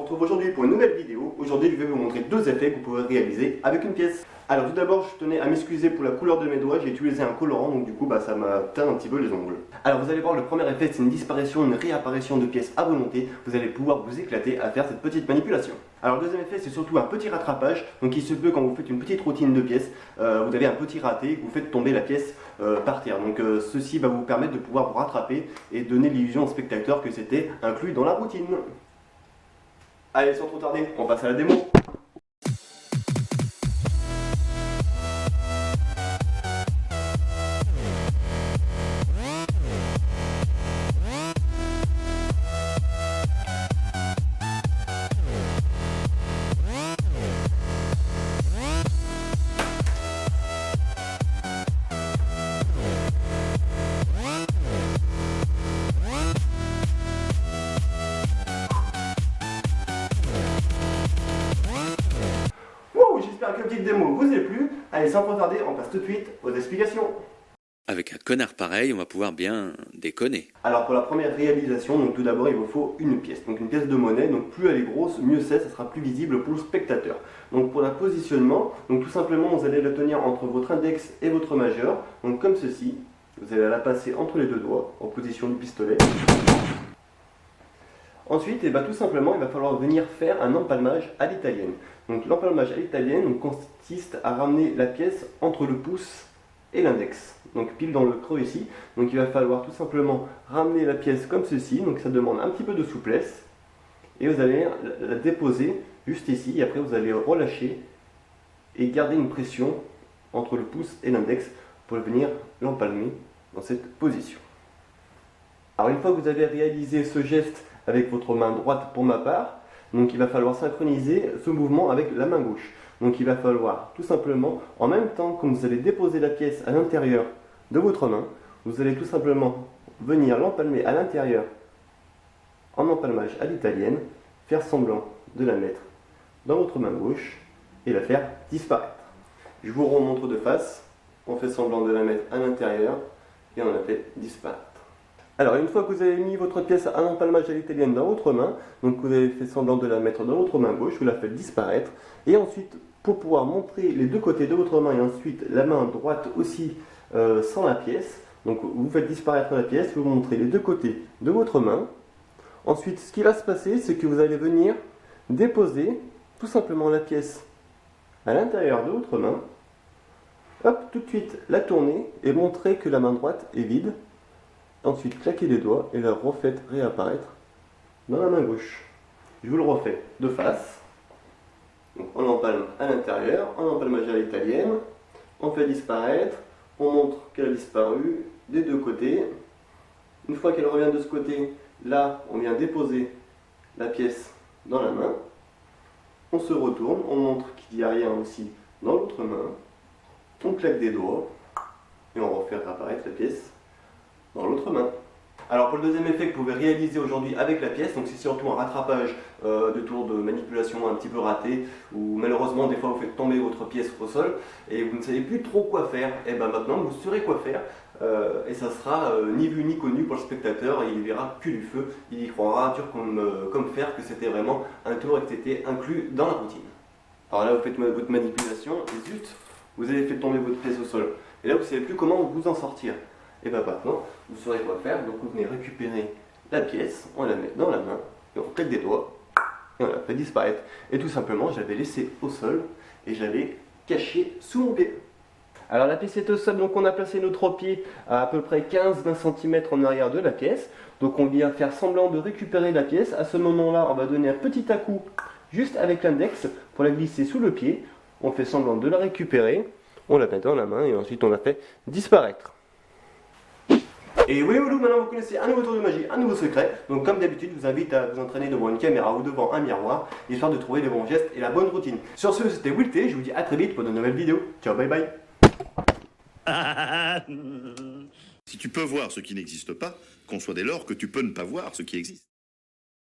retrouve aujourd'hui pour une nouvelle vidéo. Aujourd'hui je vais vous montrer deux effets que vous pouvez réaliser avec une pièce. Alors tout d'abord je tenais à m'excuser pour la couleur de mes doigts, j'ai utilisé un colorant donc du coup ça m'a teint un petit peu les ongles. Alors vous allez voir, le premier effet c'est une disparition, une réapparition de pièces à volonté. Vous allez pouvoir vous éclater à faire cette petite manipulation. Alors le deuxième effet c'est surtout un petit rattrapage. Donc il se peut quand vous faites une petite routine de pièces, vous avez un petit raté, vous faites tomber la pièce par terre. Donc ceci va vous permettre de pouvoir vous rattraper et donner l'illusion au spectateur que c'était inclus dans la routine. Allez, sans trop tarder, on passe à la démo. J'espère que la petite démo vous a plu. Allez, sans trop tarder, on passe tout de suite aux explications. Avec un connard pareil, on va pouvoir bien déconner. Alors pour la première réalisation, donc tout d'abord il vous faut une pièce. Donc une pièce de monnaie, donc plus elle est grosse, mieux c'est, ça sera plus visible pour le spectateur. Donc pour le positionnement, donc tout simplement vous allez la tenir entre votre index et votre majeur. Donc comme ceci, vous allez la passer entre les deux doigts, en position du pistolet. Ensuite, tout simplement, il va falloir venir faire un empalmage à l'italienne. Donc l'empalmage à l'italienne consiste à ramener la pièce entre le pouce et l'index. Donc pile dans le creux ici. Donc il va falloir tout simplement ramener la pièce comme ceci. Donc ça demande un petit peu de souplesse. Et vous allez la déposer juste ici. Et après vous allez relâcher et garder une pression entre le pouce et l'index pour venir l'empalmer dans cette position. Alors une fois que vous avez réalisé ce geste avec votre main droite pour ma part, donc il va falloir synchroniser ce mouvement avec la main gauche. Donc il va falloir tout simplement, en même temps que vous allez déposer la pièce à l'intérieur de votre main, vous allez tout simplement venir l'empalmer à l'intérieur en empalmage à l'italienne, faire semblant de la mettre dans votre main gauche et la faire disparaître. Je vous remontre de face, on fait semblant de la mettre à l'intérieur et on la fait disparaître. Alors une fois que vous avez mis votre pièce en empalmage à l'italienne dans votre main, donc vous avez fait semblant de la mettre dans votre main gauche, vous la faites disparaître, et ensuite pour pouvoir montrer les deux côtés de votre main et ensuite la main droite aussi sans la pièce, donc vous faites disparaître la pièce, vous montrez les deux côtés de votre main. Ensuite ce qui va se passer c'est que vous allez venir déposer tout simplement la pièce à l'intérieur de votre main, hop, tout de suite la tourner et montrer que la main droite est vide. Ensuite, claquez les doigts et la refaites réapparaître dans la main gauche. Je vous le refais de face. Donc on empalme à l'intérieur, on empalmage à l'italienne, on fait disparaître, on montre qu'elle a disparu des deux côtés. Une fois qu'elle revient de ce côté, là, on vient déposer la pièce dans la main. On se retourne, on montre qu'il n'y a rien aussi dans l'autre main. On claque des doigts et on refait réapparaître la pièce dans l'autre main. Alors pour le deuxième effet que vous pouvez réaliser aujourd'hui avec la pièce, donc c'est surtout un rattrapage de tours de manipulation un petit peu raté, où malheureusement des fois vous faites tomber votre pièce au sol et vous ne savez plus trop quoi faire. Et bien maintenant vous saurez quoi faire et ça sera ni vu ni connu pour le spectateur, et il verra que du feu, il y croira dur comme fer que c'était vraiment un tour et que c'était inclus dans la routine. Alors là vous faites votre manipulation et zut, vous avez fait tomber votre pièce au sol. Et là vous ne savez plus comment vous en sortir. Et bien maintenant, vous saurez quoi faire. Donc vous venez récupérer la pièce, on la met dans la main, et on claque des doigts, et on la fait disparaître. Et tout simplement, je l'avais laissée au sol, et je l'avais cachée sous mon pied. Alors la pièce est au sol, donc on a placé notre pied à peu près 15-20 cm en arrière de la pièce. Donc on vient faire semblant de récupérer la pièce. À ce moment-là, on va donner un petit à-coup juste avec l'index pour la glisser sous le pied. On fait semblant de la récupérer, on la met dans la main, et ensuite on la fait disparaître. Et oui, maintenant vous connaissez un nouveau tour de magie, un nouveau secret. Donc comme d'habitude, je vous invite à vous entraîner devant une caméra ou devant un miroir, histoire de trouver les bons gestes et la bonne routine. Sur ce, c'était Wilté, je vous dis à très vite pour de nouvelles vidéos. Ciao, bye bye. Si tu peux voir ce qui n'existe pas, conçois dès lors que tu peux ne pas voir ce qui existe.